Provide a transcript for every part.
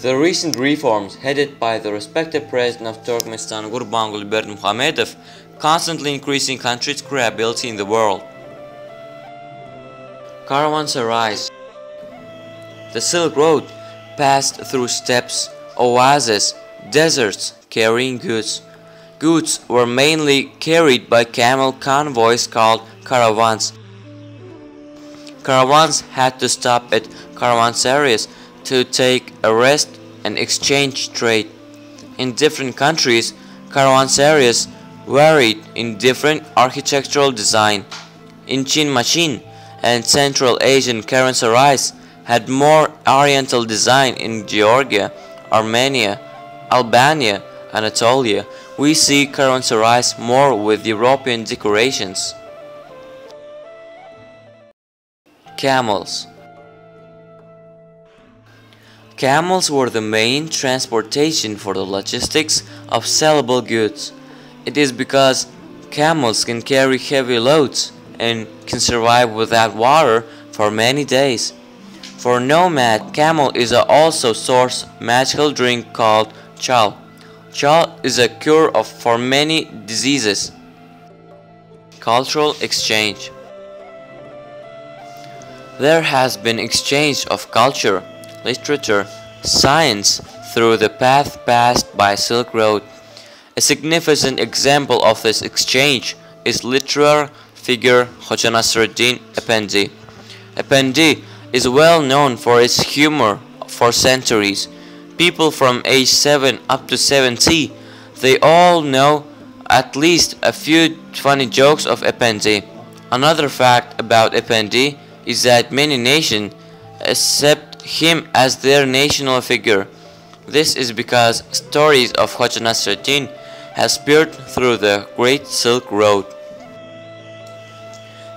The recent reforms headed by the respected president of Türkmenistanyň Magtymguly constantly increasing country's credibility in the world. Caravanserais. The Silk Road passed through steppes, oases, deserts, carrying goods. Goods were mainly carried by camel convoys called caravans. Caravans had to stop at caravanserais to take a rest and exchange trade. In different countries, caravanserais varied in different architectural design. In Chin and Central Asian caravanserais had more oriental design. In Georgia, Armenia, Albania, Anatolia, we see caravanserais more with European decorations. Camels. Camels were the main transportation for the logistics of sellable goods. It is because camels can carry heavy loads and can survive without water for many days. For nomad, camel is also source magical drink called chal. Chal is a cure for many diseases. Cultural exchange. There has been exchange of culture, literature, science through the path passed by Silk Road. A significant example of this exchange is literary figure Hoca Nasreddin Efendi. Efendi is well known for its humor for centuries. People from age 7 up to 70, they all know at least a few funny jokes of Efendi. Another fact about Efendi is that many nations accept him as their national figure. This is because stories of Hoca Nasreddin have spread through the Great Silk Road.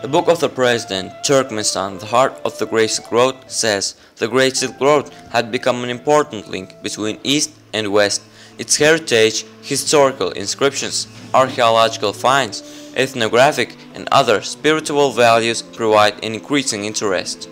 The Book of the President, Turkmenistan, the heart of the Great Silk Road, says the Great Silk Road had become an important link between East and West. Its heritage, historical inscriptions, archaeological finds, ethnographic and other spiritual values provide an increasing interest.